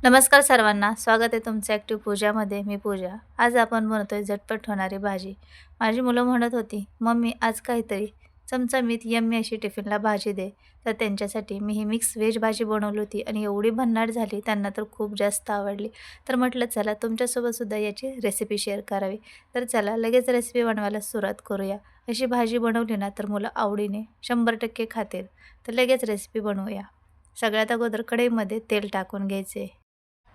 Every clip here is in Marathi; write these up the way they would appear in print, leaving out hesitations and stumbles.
नमस्कार सर्वांना, स्वागत आहे तुमचं ॲक्टिव्ह पूजामध्ये. मी पूजा. आज आपण बनवतोय झटपट होणारी भाजी. माझी मुलं म्हणत होती, "मम्मी आज काहीतरी चमचमीत यम्मी अशी टिफिनला भाजी दे." तर त्यांच्यासाठी मी ही मिक्स व्हेज भाजी बनवली होती आणि एवढी भन्नाट झाली, त्यांना तर खूप जास्त आवडली. तर म्हटलं चला तुमच्यासोबत सुद्धा याची रेसिपी शेअर करावी. तर चला लगेच रेसिपी बनवायला सुरुवात करूया. अशी भाजी बनवली ना तर मुलं आवडीने 100% खातील. तर लगेच रेसिपी बनवूया. सगळ्यात अगोदर कढईमध्ये तेल टाकून घ्यायचे.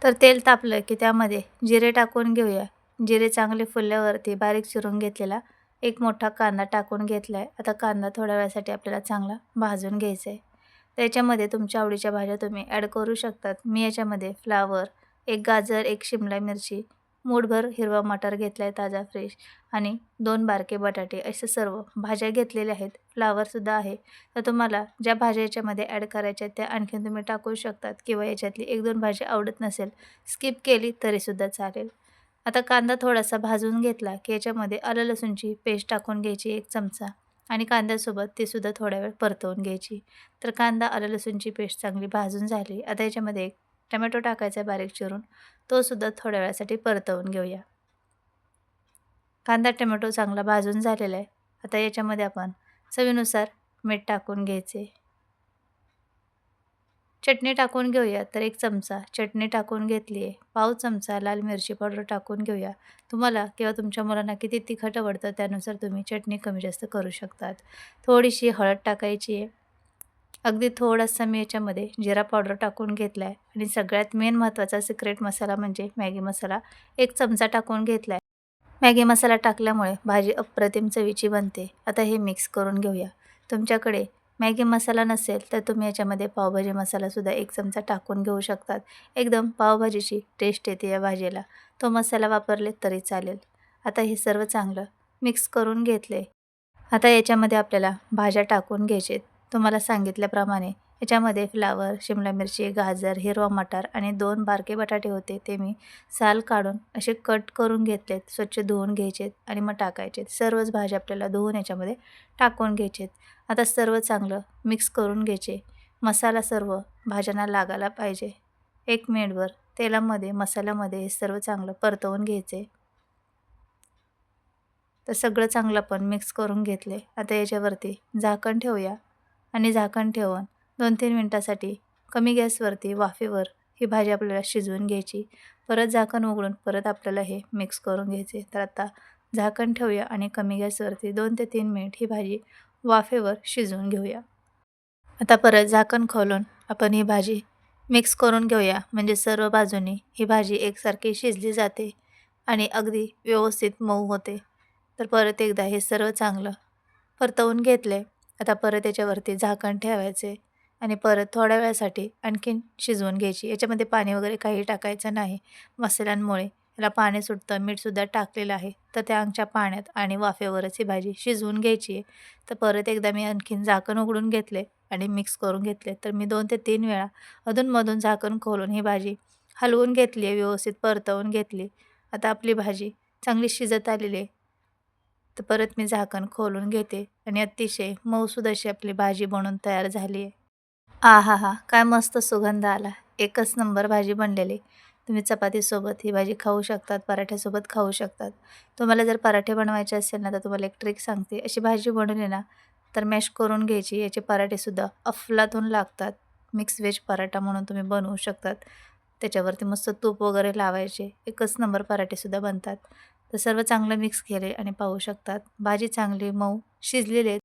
तर तेल तापलं की त्यामध्ये जिरे टाकून घेऊया. जिरे चांगले फुलल्यावरती बारीक चिरून घेतलेला एक मोठा कांदा टाकून घेतला आहे. आता कांदा थोड्या वेळासाठी आपल्याला चांगला भाजून घ्यायचा आहे. त्याच्यामध्ये तुमच्या आवडीच्या भाज्या तुम्ही ॲड करू शकतात. मी याच्यामध्ये फ्लावर, एक गाजर, एक शिमला मिरची, मूठभर हिरवा मटार घेतला आहे ताजा फ्रेश आणि 2 बारके बटाटे असे सर्व भाज्या घेतलेल्या आहेत. फ्लावरसुद्धा आहे. तर तुम्हाला ज्या भाज्या याच्यामध्ये ॲड करायच्या आहेत त्या आणखीन तुम्ही टाकू शकतात किंवा याच्यातली 1-2 भाजी आवडत नसेल, स्किप केली तरीसुद्धा चालेल. आता कांदा थोडासा भाजून घेतला की याच्यामध्ये आलं लसूणची पेस्ट टाकून घ्यायची 1 चमचा आणि कांद्यासोबत तीसुद्धा थोडा वेळ परतवून घ्यायची. तर कांदा, आलं लसूणची पेस्ट चांगली भाजून झाली. आता याच्यामध्ये एक टोमॅटो टाकायचा बारीक चिरून, तोसुद्धा थोड्या वेळासाठी परतवून घेऊया. कांदा, टोमॅटो चांगला भाजून झालेला आहे. आता याच्यामध्ये आपण चवीनुसार मीठ टाकून घ्यायचे. चटणी टाकून घेऊया. तर 1 चमचा चटणी टाकून घेतली आहे. पाव चमचा लाल मिरची पावडर टाकून घेऊया. तुम्हाला किंवा तुमच्या मुलांना किती तिखट आवडतं त्यानुसार तुम्ही चटणी कमी जास्त करू शकतात. थोडीशी हळद टाकायची आहे. अगदी थोडासा मी याच्यामध्ये जिरा पावडर टाकून घेतला आहे आणि सगळ्यात मेन महत्त्वाचा सिक्रेट मसाला म्हणजे मॅगी मसाला 1 चमचा टाकून घेतला आहे. मॅगी मसाला टाकल्यामुळे भाजी अप्रतिम चवीची बनते. आता हे मिक्स करून घेऊया. तुमच्याकडे मॅगी मसाला नसेल तर तुम्ही याच्यामध्ये पावभाजी मसालासुद्धा 1 चमचा टाकून घेऊ शकतात. एकदम पावभाजीची टेस्ट येते या भाजीला. तो मसाला वापरले तरी चालेल. आता हे सर्व चांगलं मिक्स करून घेतले. आता याच्यामध्ये आपल्याला भाज्या टाकून घ्यायचे आहेत. तुम्हाला सांगितल्याप्रमाणे याच्यामध्ये फ्लावर, शिमला मिरची, गाजर, हिरवा मटार आणि 2 बारके बटाटे होते. ते मी साल काढून असे कट करून घेतलेत. स्वच्छ धुवून घ्यायचेत आणि मग टाकायचे. सर्वच भाज्या आपल्याला धुवून याच्यामध्ये टाकून घ्यायचेत. आता सर्व चांगलं मिक्स करून घ्यायचे. मसाला सर्व भाज्यांना लागायला पाहिजे. 1 मिनिटभर तेलामध्ये, मसाल्यामध्ये हे सर्व चांगलं परतवून घ्यायचे. तर सगळं चांगलं आपण मिक्स करून घेतले. आता याच्यावरती झाकण ठेवूया आणि झाकण ठेवून 2-3 मिनिटासाठी कमी गॅसवरती वाफेवर ही भाजी आपल्याला शिजवून घ्यायची. परत झाकण उघडून परत आपल्याला हे मिक्स करून घ्यायचे. तर आता झाकण ठेवूया आणि कमी गॅसवरती 2 ते 3 मिनिट ही भाजी वाफेवर शिजवून घेऊया. आता परत झाकण खोलून आपण ही भाजी मिक्स करून घेऊया. म्हणजे सर्व बाजूनी ही भाजी एकसारखी शिजली जाते आणि अगदी व्यवस्थित मऊ होते. तर परत एकदा हे सर्व चांगलं परतवून घेतले. आता परत याच्यावरती झाकण ठेवायचे आणि परत थोड्या वेळासाठी आणखीन शिजवून घ्यायची. याच्यामध्ये पाणी वगैरे काही टाकायचं नाही. मसाल्यांमुळे याला पाणी सुटतं, मीठसुद्धा टाकलेलं आहे. तर त्या अंगच्या पाण्यात आणि वाफेवरच ही भाजी शिजवून घ्यायची आहे. तर परत एकदा मी आणखीन झाकण उघडून घेतले आणि मिक्स करून घेतले. तर मी 2 ते 3 वेळा अधूनमधून झाकण खोलून ही भाजी हलवून घेतली आहे, व्यवस्थित परतवून घेतली. आता आपली भाजी चांगली शिजत आलेली आहे. तर परत मी झाकण खोलून घेते आणि अतिशय मऊसूद अशी आपली भाजी बनून तयार झाली आहे. आहाहा! काय मस्त सुगंध आला. एकच नंबर भाजी बनलेली. तुम्ही चपातीसोबत ही भाजी खाऊ शकतात, पराठ्यासोबत खाऊ शकतात. तुम्हाला जर पराठे बनवायचे असेल ना, तर तुम्हाला एक ट्रिक सांगते. अशी भाजी बनवली ना, तर मॅश करून घ्यायची. याचे पराठेसुद्धा अफलातून लागतात. मिक्स व्हेज पराठा म्हणून तुम्ही बनवू शकतात. त्याच्यावरती मस्त तूप वगैरे लावायचे. एकच नंबर पराठेसुद्धा बनतात. तर सर्व चांगलं मिक्स केले आणि पाहू शकतात. भाजी चांगली मऊ शिजलेली आहे.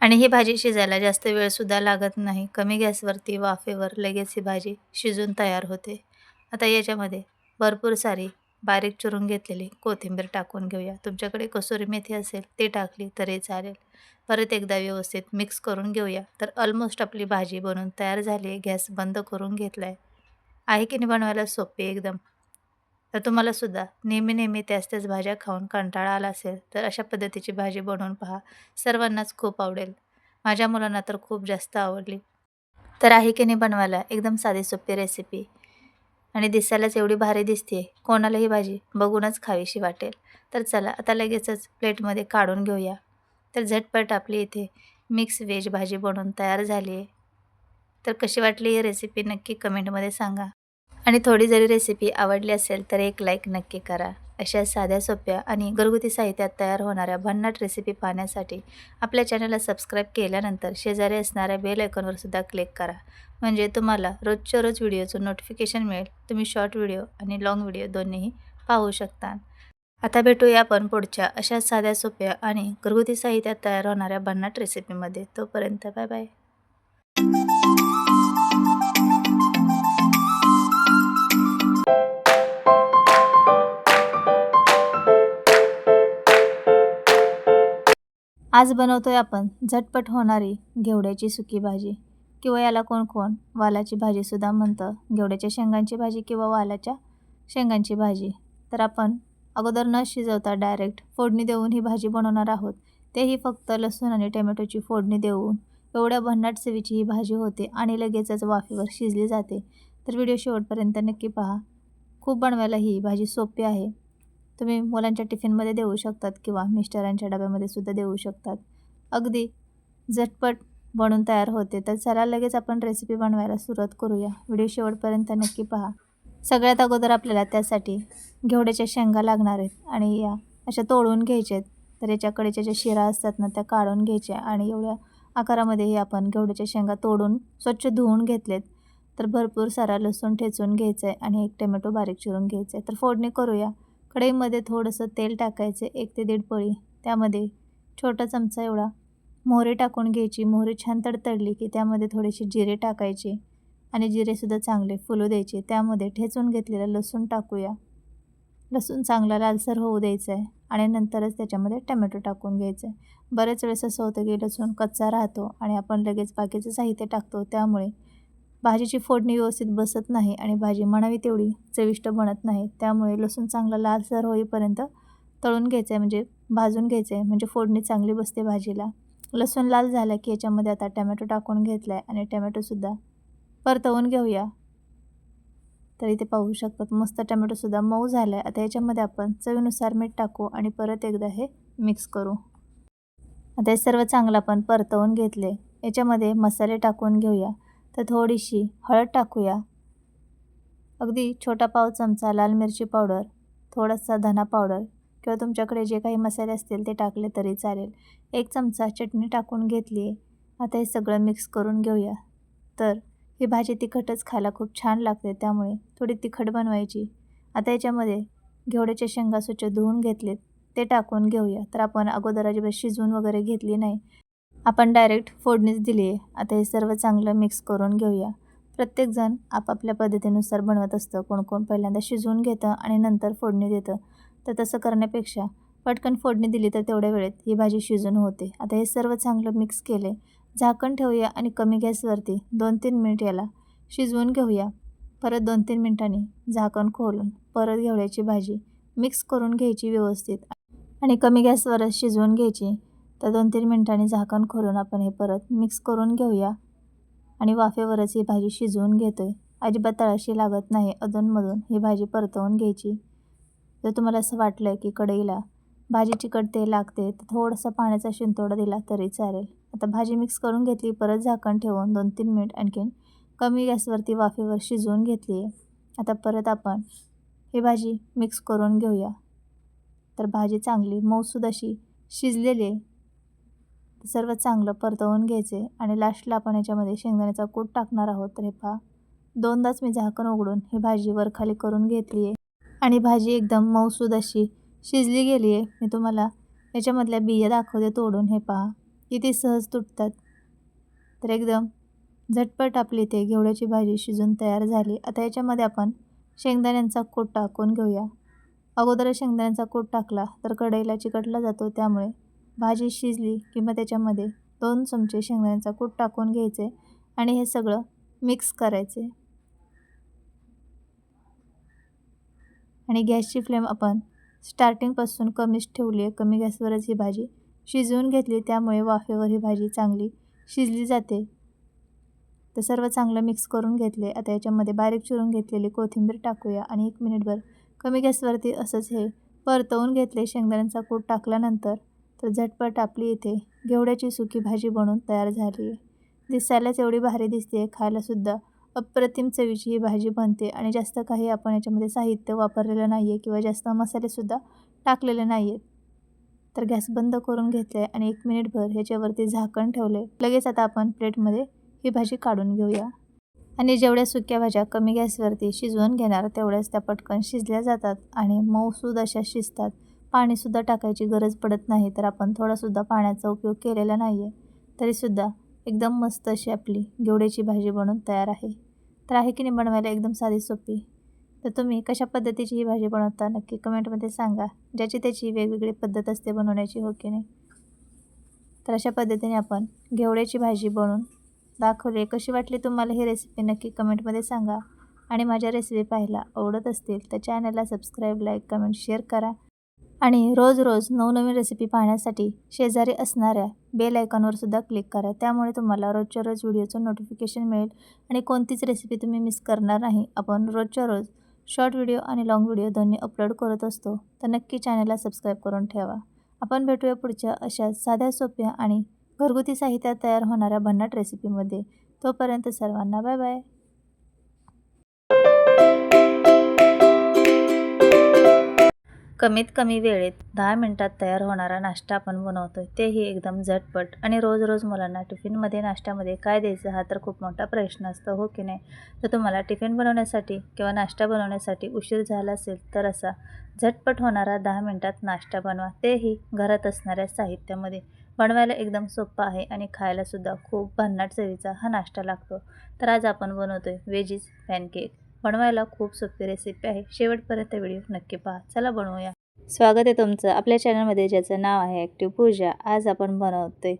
आणि ही भाजी शिजायला जास्त वेळसुद्धा लागत नाही. कमी गॅसवरती वाफेवर लगेच ही भाजी शिजून तयार होते. आता याच्यामध्ये भरपूर सारी बारीक चिरून घेतलेली कोथिंबीर टाकून घेऊया. तुमच्याकडे कसुरी मेथी असेल ती टाकली तरी चालेल. परत एकदा व्यवस्थित मिक्स करून घेऊया. तर ऑलमोस्ट आपली भाजी बनवून तयार झाली आहे. गॅस बंद करून घेतला आहे की नाही बनवायला सोपी एकदम. तर तुम्हालासुद्धा नेहमी-नेहमी त्याच-त्याच भाज्या खाऊन कंटाळा आला असेल, तर अशा पद्धतीची भाजी बनवून पहा. सर्वांनाच खूप आवडेल. माझ्या मुलांना तर खूप जास्त आवडली. तर आहे की नाही बनवायला एकदम साधी सोपी रेसिपी आणि दिसायलाच एवढी भारी दिसते, कोणाला ही भाजी बघूनच खावीशी वाटेल. तर चला आता लगेचच प्लेटमध्ये काढून घेऊया. तर झटपट आपली इथे मिक्स व्हेज भाजी बनवून तयार झाली आहे. तर कशी वाटली ही रेसिपी नक्की कमेंटमध्ये सांगा. आणि थोडी जरी रेसिपी आवडली असेल तर एक लाईक नक्की करा. अशा साध्या सोप्या आणि घरगुती साहित्यात तयार होणाऱ्या भन्नाट रेसिपी पाहण्यासाठी आपल्या चॅनलला सबस्क्राईब केल्यानंतर शेजारी असणाऱ्या बेल आयकॉनवर सुद्धा क्लिक करा. म्हणजे तुम्हाला रोजच्या रोज व्हिडिओचं नोटिफिकेशन मिळेल. तुम्ही शॉर्ट व्हिडिओ आणि लाँग व्हिडिओ दोन्हीही पाहू शकता. आता भेटूया आपण पुढच्या अशा साध्या सोप्या आणि घरगुती साहित्यात तयार होणाऱ्या भन्नाट रेसिपीमध्ये. तोपर्यंत बाय बाय. आज बनवतोय आपण झटपट होणारी घेवड्याची सुकी भाजी, किंवा याला कोण कोण वालाची भाजीसुद्धा म्हणतं. घेवड्याच्या शेंगांची भाजी किंवा वालाच्या शेंगांची भाजी. तर आपण अगोदर न शिजवता डायरेक्ट फोडणी देऊन ही भाजी बनवणार आहोत. तेही फक्त लसूण आणि टोमॅटोची फोडणी देऊन. एवढ्या भन्नाट चवीची ही भाजी होते आणि लगेचच वाफेवर शिजली जाते. तर व्हिडिओ शेवटपर्यंत नक्की पहा. खूप बनवायला ही भाजी सोपी आहे. तुम्ही मुलांच्या टिफिनमध्ये देऊ शकतात किंवा मिस्टरांच्या डब्यामध्ये सुद्धा देऊ शकतात. अगदी झटपट बनून तयार होते. तर चला लगेच आपण रेसिपी बनवायला सुरुवात करूया. व्हिडिओ शेवटपर्यंत नक्की पहा. सगळ्यात अगोदर आपल्याला त्यासाठी घेवड्याच्या शेंगा लागणार आहेत आणि या अशा तोडून घ्यायच्या आहेत. तर याच्या कडेच्या ज्या शिरा असतात ना त्या काढून घ्यायच्या आणि एवढ्या आकारामध्ये आपण घेवड्याच्या शेंगा तोडून स्वच्छ धुवून घेतलेत. तर भरपूर सारा लसूण ठेचून घ्यायचं आहे आणि एक टोमॅटो बारीक चिरून घ्यायचं आहे. तर फोडणी करूया. कढईमध्ये थोडंसं तेल टाकायचं 1 ते 1.5 पळी. त्यामध्ये छोटा चमचा एवढा मोहरी टाकून घ्यायची. मोहरी छान तडतडली की त्यामध्ये थोडेसे जिरे टाकायचे आणि जिरेसुद्धा चांगले फुलू द्यायचे. त्यामध्ये ठेचून घेतलेला लसूण टाकूया. लसूण चांगला लालसर होऊ द्यायचा आहे आणि नंतरच त्याच्यामध्ये टोमॅटो टाकून घ्यायचं आहे. बरेच वेळेस असं होतं की लसूण कच्चा राहतो आणि आपण लगेच बाकीचं साहित्य टाकतो. त्यामुळे भाजीची फोडणी व्यवस्थित बसत नाही आणि भाजी म्हणावी तेवढी चविष्ट बनत नाही. त्यामुळे लसूण चांगला लालसर होईपर्यंत तळून घ्यायचं आहे, म्हणजे भाजून घ्यायचं आहे, म्हणजे फोडणी चांगली बसते भाजीला. लसूण लाल झाला की याच्यामध्ये आता टोमॅटो टाकून घेतला आहे आणि टोमॅटोसुद्धा परतवून घेऊया. तर इथे पाहू शकतात मस्त टोमॅटोसुद्धा मऊ झाला आहे. आता याच्यामध्ये आपण चवीनुसार मीठ टाकू आणि परत एकदा हे मिक्स करू. आता हे सर्व चांगलं आपण परतवून घेतले. याच्यामध्ये मसाले टाकून घेऊया. तर थोडीशी हळद टाकूया. अगदी छोटा पाव चमचा लाल मिरची पावडर, थोडासा धना पावडर किंवा तुमच्याकडे जे काही मसाले असतील ते टाकले तरी चालेल. 1 चमचा चटणी टाकून घेतली आहे. आता हे सगळं मिक्स करून घेऊया. तर ही भाजी तिखटच खायला खूप छान लागते, त्यामुळे थोडी तिखट बनवायची. आता याच्यामध्ये घेवड्याच्या शेंगा स्वच्छ धुवून घेतलेत ते टाकून घेऊया. तर आपण अगोदर अजिबात शिजवून वगैरे घेतली नाही, आपण डायरेक्ट फोडणीच दिली आहे. आता हे सर्व चांगलं मिक्स करून घेऊया. प्रत्येकजण आपापल्या पद्धतीनुसार बनवत असतं. कोण कोण पहिल्यांदा शिजवून घेतं आणि नंतर फोडणी देतं. तर तसं करण्यापेक्षा पटकन फोडणी दिली तर तेवढ्या वेळेत ही भाजी शिजून होते. आता हे सर्व चांगलं मिक्स केले. झाकण ठेवूया आणि कमी गॅसवरती 2-3 मिनिट याला शिजवून घेऊया. परत 2-3 मिनिटांनी झाकण खोलून परत घेवड्याची भाजी मिक्स करून घ्यायची व्यवस्थित आणि कमी गॅसवरच शिजवून घ्यायची. तर 2-3 मिनिटांनी झाकण खोलून आपण हे परत मिक्स करून घेऊया आणि वाफेवरच ही भाजी शिजवून घेतोय. अजिबात तळाशी लागत नाही. अधूनमधून ही भाजी परतवून घ्यायची. जर तुम्हाला असं वाटलं की कढईला भाजी चिकटते लागते तर थोडासा पाण्याचा शिंतोडा दिला तरी चालेल. आता भाजी मिक्स करून घेतली. परत झाकण ठेवून 2-3 मिनिट आणखीन कमी गॅसवरती वाफेवर शिजवून घेतली आहे. आता परत आपण ही भाजी मिक्स करून घेऊया. तर भाजी चांगली मऊसूद अशी शिजलेली आहे. सर्व चांगलं परतवून घ्यायचे आणि लास्टला आपण याच्यामध्ये शेंगदाण्याचा कूट टाकणार आहोत. तर हे पहा, 2दाच मी झाकण उघडून ही भाजी वरखाली करून घेतली आहे आणि भाजी एकदम मऊसूद अशी शिजली गेली आहे. मी तुम्हाला याच्यामधल्या बिया दाखवते तोडून. हे पहा किती सहज तुटतात. तर एकदम झटपट आपली इथे घेवड्याची भाजी शिजून तयार झाली. आता याच्यामध्ये आपण शेंगदाण्यांचा कूट टाकून घेऊया. अगोदर शेंगदाण्याचा कूट टाकला तर कढईला चिकटला जातो, त्यामुळे भाजी शिजली की मग त्याच्यामध्ये 2 चमचे शेंगदाण्याचा कूट टाकून घ्यायचे आणि हे सगळं मिक्स करायचे आणि गॅसची फ्लेम आपण स्टार्टिंगपासून कमीच ठेवली आहे. कमी गॅसवरच ही भाजी शिजवून घेतली, त्यामुळे वाफेवर ही भाजी चांगली शिजली जाते. तर सर्व चांगलं मिक्स करून घेतले. आता याच्यामध्ये बारीक चिरून घेतलेली कोथिंबीर टाकूया आणि 1 मिनिटभर कमी गॅसवरती असंच हे परतवून घेतले. शेंगदाण्याचा कूट टाकल्यानंतर तर झटपट आपली इथे घेवड्याची सुकी भाजी बनवून तयार झाली आहे. दिसायलाच एवढी भारी दिसते, खायलासुद्धा अप्रतिम चवीची ही भाजी बनते आणि जास्त काही आपण याच्यामध्ये साहित्य वापरलेलं नाही आहे किंवा जास्त मसालेसुद्धा टाकलेले नाही आहेत. तर गॅस बंद करून घेतले आहे आणि 1 मिनिटभर ह्याच्यावरती झाकण ठेवले. लगेच आता आपण प्लेटमध्ये ही भाजी काढून घेऊया. आणि जेवढ्या सुक्या भाज्या कमी गॅसवरती शिजवून घेणार तेवढ्याच त्या पटकन शिजल्या जातात आणि मऊसूद अशा शिजतात. पाणीसुद्धा टाकायची गरज पडत नाही. तर आपण थोडासुद्धा पाण्याचा उपयोग केलेला नाही आहे. तरीसुद्धा एकदम मस्त अशी आपली घेवड्याची भाजी बनवून तयार आहे. तर आहे की नाही बनवायला एकदम साधी सोपी. तर तुम्ही कशा पद्धतीची ही भाजी बनवता नक्की कमेंटमध्ये सांगा. ज्याची त्याची वेगवेगळी पद्धत असते बनवण्याची, हो की नाही. तर अशा पद्धतीने आपण घेवड्याची भाजी बनवून दाखवली. कशी वाटली तुम्हाला ही रेसिपी नक्की कमेंटमध्ये सांगा. आणि माझ्या रेसिपी पाहायला आवडत असतील तर चॅनलला सबस्क्राईब, लाईक, कमेंट, शेअर करा. आणि रोज रोज नवनवीन रेसिपी पाहण्यासाठी शेजारी असणाऱ्या बेल आयकॉनवर सुद्धा क्लिक करा. त्यामुळे तुम्हाला रोजच्या रोज व्हिडिओचं नोटिफिकेशन मिळेल आणि कोणतीच रेसिपी तुम्ही मिस करणार नाही. आपण रोजच्या रोज शॉर्ट व्हिडिओ आणि लाँग व्हिडिओ दोन्ही अपलोड करत असतो. तर नक्की चॅनलला सबस्क्राईब करून ठेवा. आपण भेटूया पुढच्या अशा साध्या सोप्या आणि घरगुती साहित्यात तयार होणाऱ्या भन्नाट रेसिपीमध्ये. तोपर्यंत सर्वांना बाय बाय. कमीत कमी वेळेत 10 मिनिटात तयार होणारा नाश्ता आपण बनवतोय, तेही एकदम झटपट. आणि रोज रोज मुलांना टिफिनमध्ये नाश्त्यामध्ये काय द्यायचं हा तर खूप मोठा प्रश्न असतो, हो की नाही. तर तुम्हाला टिफिन बनवण्यासाठी किंवा नाश्ता बनवण्यासाठी उशीर झाला असेल तर असा झटपट होणारा 10 मिनिटात नाश्ता बनवा, तेही घरात असणाऱ्या साहित्यामध्ये. बनवायला एकदम सोपा आहे आणि खायलासुद्धा खूप भन्नाट चवीचा हा नाश्ता लागतो. तर आज आपण बनवतोय वेजीज पॅनकेक. बनवायला खूप सोपी रेसिपी आहे. शेवटपर्यंत व्हिडिओ नक्की पहा. चला बनवूया. स्वागत आहे तुमचं आपल्या चॅनलमध्ये, ज्याचं नाव आहे ॲक्टिव्ह पूजा. आज आपण बनवतोय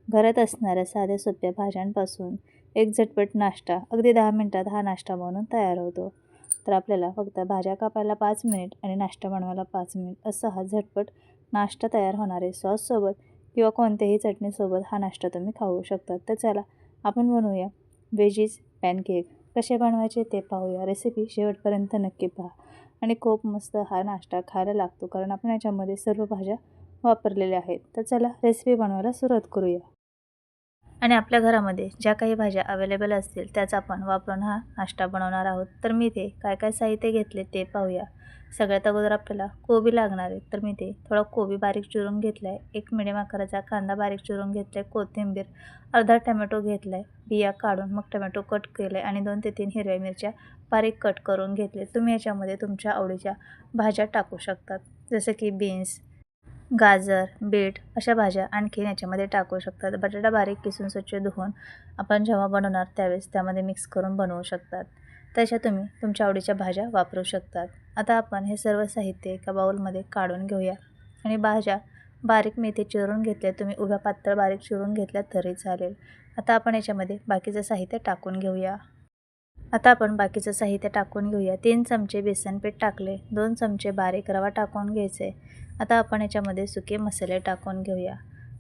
घरात असणाऱ्या साध्या सोप्या भाज्यांपासून एक झटपट नाश्ता. अगदी 10 मिनिटात हा नाश्ता बनवून तयार होतो. तर आपल्याला फक्त भाज्या कापायला 5 मिनिट आणि नाश्ता बनवायला 5 मिनिट, असा हा झटपट नाश्ता तयार होणार आहे. सॉससोबत किंवा कोणत्याही चटणीसोबत हा नाश्ता तुम्ही खाऊ शकता. तर चला आपण बनवूया वेजीज पॅनकेक. कसे बनवायचे ते पाहूया. रेसिपी शेवटपर्यंत नक्की पहा. आणि खूप मस्त हा नाश्ता खायला लागतो, कारण आपण याच्यामध्ये सर्व भाज्या वापरलेल्या आहेत. तर चला रेसिपी बनवायला सुरुवात करूया. आणि आपल्या घरामध्ये ज्या काही भाज्या अवेलेबल असतील त्याचा आपण वापरून हा नाश्ता बनवणार आहोत. तर मी ते काय काय साहित्य घेतले ते पाहूया. सगळ्यात अगोदर आपल्याला कोबी लागणार आहे. तर मी ते थोडा कोबी बारीक चिरून घेतला आहे. एक मिडियम आकाराचा कांदा बारीक चिरून घेतला आहे. कोथिंबीर, अर्धा टमॅटो घेतला आहे, बिया काढून मग टमॅटो कट केले आणि 2 ते 3 हिरव्या मिरच्या बारीक कट करून घेतले. तुम्ही याच्यामध्ये तुमच्या आवडीच्या भाज्या टाकू शकतात, जसं की बीन्स, गाजर, बीट अशा भाज्या आणखीन याच्यामध्ये टाकू शकतात. बटाटा बारीक किसून स्वच्छ धुवून आपण जेव्हा बनवणार त्यावेळेस त्यामध्ये मिक्स करून बनवू शकतात. तशा तुम्ही तुमच्या आवडीच्या भाज्या वापरू शकतात. आता आपण हे सर्व साहित्य एका बाउलमध्ये काढून घेऊया. आणि भाज्या बारीक मी इथे चिरून घेतल्या, तुम्ही उभ्या पातळ बारीक चिरून घेतल्या तरी चालेल. आता आपण याच्यामध्ये बाकीचं साहित्य टाकून घेऊया. आता आपण बाकीचं साहित्य टाकून घेऊया. 3 चमचे बेसन पीठ टाकले, 2 चमचे बारीक रवा टाकून घ्यायचे. आता आपण याच्यामध्ये सुके मसाले टाकून घेऊया.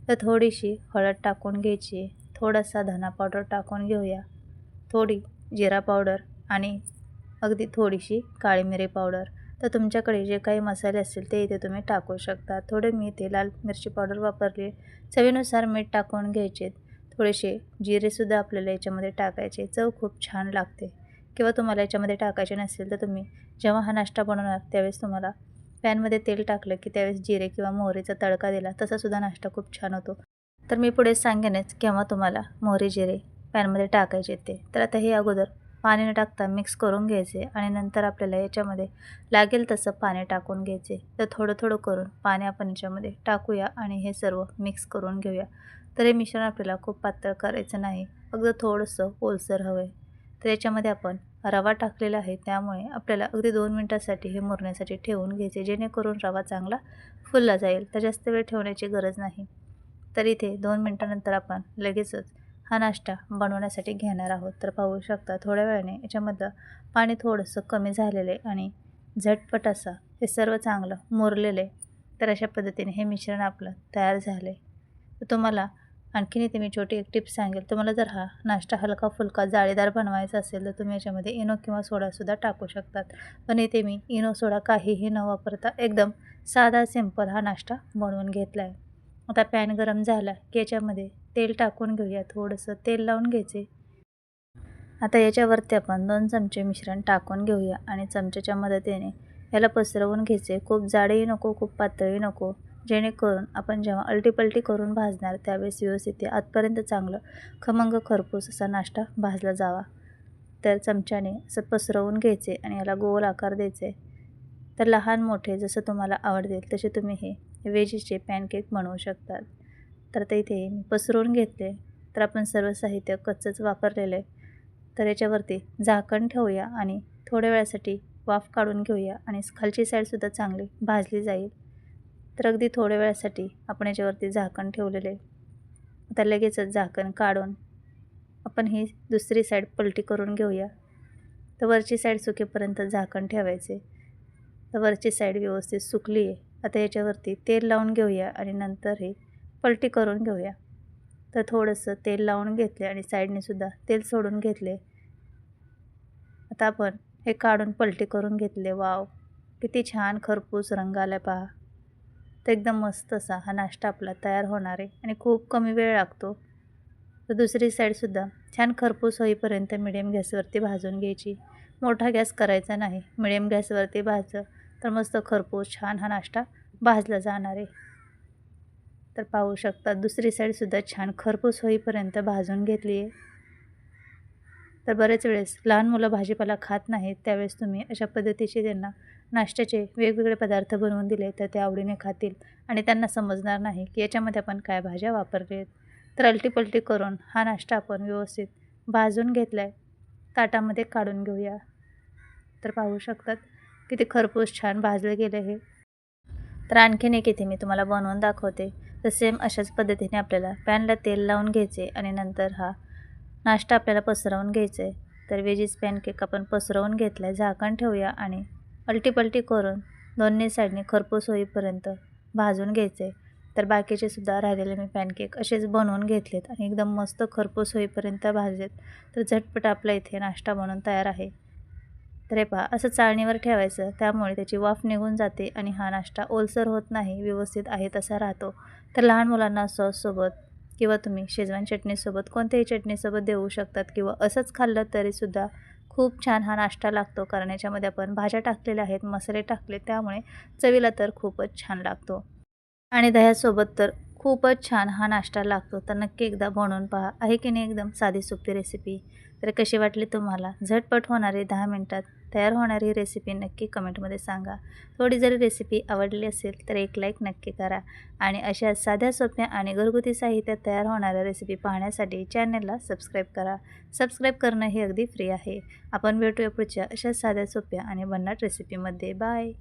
तर थोडीशी हळद टाकून घ्यायची, थोडासा धना पावडर टाकून घेऊया, थोडी जिरा पावडर आणि अगदी थोडीशी काळी मिरी पावडर. तर तुमच्याकडे जे काही मसाले असतील ते इथे तुम्ही टाकू शकता. थोडे मी इथे लाल मिरची पावडर वापरली. चवीनुसार मीठ टाकून घ्यायचे. थोडेसे जिरेसुद्धा आपल्याला याच्यामध्ये टाकायचे, चव खूप छान लागते. किंवा तुम्हाला याच्यामध्ये टाकायचे नसेल तर तुम्ही जेव्हा हा नाश्ता बनवणार त्यावेळेस तुम्हाला पॅनमध्ये तेल टाकलं की त्यावेळेस जिरे किंवा मोहरीचा तडका दिला तसासुद्धा नाश्ता खूप छान होतो. तर मी पुढे सांगेनच केव्हा तुम्हाला मोहरी जिरे पॅनमध्ये टाकायचे ते. तर आता हे अगोदर पाणी न टाकता मिक्स करून घ्यायचे आणि नंतर आपल्याला याच्यामध्ये लागेल तसं पाणी टाकून घ्यायचे. तर थोडं थोडं करून पाणी आपण याच्यामध्ये टाकूया आणि हे सर्व मिक्स करून घेऊया. तर हे मिश्रण आपल्याला खूप पातळ करायचं नाही, अगदी थोडंसं ओलसर हवं आहे. तर याच्यामध्ये आपण रवा टाकलेला आहे, त्यामुळे आपल्याला अगदी 2 मिनटासाठी हे मुरण्यासाठी ठेवून घ्यायचे, जेणेकरून रवा चांगला फुलला जाईल. तर जास्त वेळ ठेवण्याची गरज नाही. तर इथे 2 मिनटानंतर आपण लगेचच हा नाश्ता बनवण्यासाठी घेणार आहोत. तर पाहू शकता थोड्या वेळाने याच्यामधलं पाणी थोडंसं कमी झालेलं आहे आणि झटपट असं हे सर्व चांगलं मुरलेलं आहे. तर अशा पद्धतीने हे मिश्रण आपलं तयार झालं आहे. तर तुम्हाला आणखीन इथे मी छोटी एक टिप्स सांगेल. तुम्हाला जर हा नाश्ता हलका फुलका जाळीदार बनवायचा असेल तर तुम्ही याच्यामध्ये इनो किंवा सोडासुद्धा टाकू शकतात. पण इथे मी इनो सोडा काहीही न वापरता एकदम साधा सिंपल हा नाश्ता बनवून घेतला आहे. आता पॅन गरम झाला की याच्यामध्ये तेल टाकून घेऊया. थोडंसं तेल लावून घ्यायचे आता याच्यावरती आपण 2 चमचे मिश्रण टाकून घेऊया आणि चमच्याच्या मदतीने याला पसरवून घ्यायचे. खूप जाडही नको, खूप पातळही नको, जेणेकरून आपण जेव्हा अलटीपलटी करून भाजणार त्यावेळेस व्यवस्थित ते आतपर्यंत चांगलं खमंग खरपूस असा नाश्ता भाजला जावा. तर चमच्याने असं पसरवून घ्यायचे आणि याला गोल आकार द्यायचे. तर लहान मोठे जसं तुम्हाला आवडतील तसे तुम्ही हे वेजीचे पॅनकेक बनवू शकतात. तर आता इथे मी पसरवून घेतले. तर आपण सर्व साहित्य कच्चंच वापरलेलं आहे. तर याच्यावरती झाकण ठेवूया आणि थोड्या वेळासाठी वाफ काढून घेऊया आणि खालची साईडसुद्धा चांगली भाजली जाईल. तर अगदी थोड्या वेळासाठी आपण याच्यावरती झाकण ठेवलेले. आता लगेचच झाकण काढून आपण ही दुसरी साईड पलटी करून घेऊया. तर वरची साईड सुकेपर्यंत झाकण ठेवायचे. तर वरची साईड व्यवस्थित सुकली आहे. आता याच्यावरती तेल लावून घेऊया आणि नंतर हे पलटी करून घेऊया. तर थोडंसं तेल लावून घेतले आणि साईडने सुद्धा तेल सोडून घेतले. आता आपण हे काढून पलटी करून घेतले. वाव, किती छान खरपूस रंग आला पहा. तर एकदम मस्त असा हा नाश्ता आपला तयार होणार आहे आणि खूप कमी वेळ लागतो. तर दुसरी साईडसुद्धा छान खरपूस होईपर्यंत मिडियम गॅसवरती भाजून घ्यायची. मोठा गॅस करायचा नाही, मिडियम गॅसवरती भाजलं तर मस्त खरपूस छान हा नाश्ता भाजला जाणार आहे. तर पाहू शकता दुसरी साईडसुद्धा छान खरपूस होईपर्यंत भाजून घेतली आहे. तर बरेच वेळेस लहान मुलं भाजीपाला खात नाहीत, त्यावेळेस तुम्ही अशा पद्धतीचे त्यांना नाश्त्याचे वेगवेगळे पदार्थ बनवून दिले तर ते आवडीने खातील आणि त्यांना समजणार नाही की याच्यामध्ये आपण काय भाज्या वापरले आहेत. तर अलटीपलटी करून हा नाश्ता आपण व्यवस्थित भाजून घेतला आहे. ताटामध्ये काढून घेऊया. तर पाहू शकतात किती खरपूस छान भाजले गेले हे. तर आणखीन एक इथे मी तुम्हाला बनवून दाखवते. तर सेम अशाच पद्धतीने आपल्याला पॅनला तेल लावून घ्यायचे आणि नंतर हा नाश्ता आपल्याला पसरवून घ्यायचा आहे. तर वेजीस पॅनकेक आपण पसरवून घेतला आहे. झाकण ठेवूया आणि अलटीपलटी करून दोन्ही साईडने खरपूस होईपर्यंत भाजून घ्यायचे आहे. तर बाकीचे सुद्धा राहिलेले मी पॅनकेक असेच बनवून घेतलेत आणि एकदम मस्त खरपूस होईपर्यंत भाजलेत. तर झटपट आपला इथे नाश्ता बनवून तयार आहे. तर हे पहा असं चाळणीवर ठेवायचं, त्यामुळे त्याची वाफ निघून जाते आणि हा नाश्ता ओलसर होत नाही, व्यवस्थित आहे तसा राहतो. तर लहान मुलांना सॉससोबत किंवा तुम्ही शेजवान चटणीसोबत कोणत्याही चटणीसोबत देऊ शकतात किंवा असंच खाल्लं तरीसुद्धा खूप छान हा नाश्ता लागतो. कारण याच्यामध्ये आपण भाज्या टाकलेल्या आहेत, मसाले टाकले, त्यामुळे चवीला तर खूपच छान लागतो आणि दह्यासोबत तर खूपच छान हा नाश्ता लागतो. तर नक्की एकदा बनवून पहा. आहे की नाही एकदम साधी सोपी रेसिपी. तर कशी वाटली तुम्हाला? झटपट होणारी 10 मिनिटात तयार होणारी रेसिपी नक्की कमेंटमध्ये सांगा. थोडी जरी रेसिपी आवडली असेल तर एक लाईक नक्की करा आणि अशा साध्या सोप्या आणि घरगुती साहित्यात तयार होणाऱ्या रेसिपी पाहण्यासाठी चॅनलला सबस्क्राईब करा. सबस्क्राईब करणं हे अगदी फ्री आहे. आपण भेटूया पुढच्या अशा साध्या सोप्या आणि भन्नाट रेसिपीमध्ये. बाय.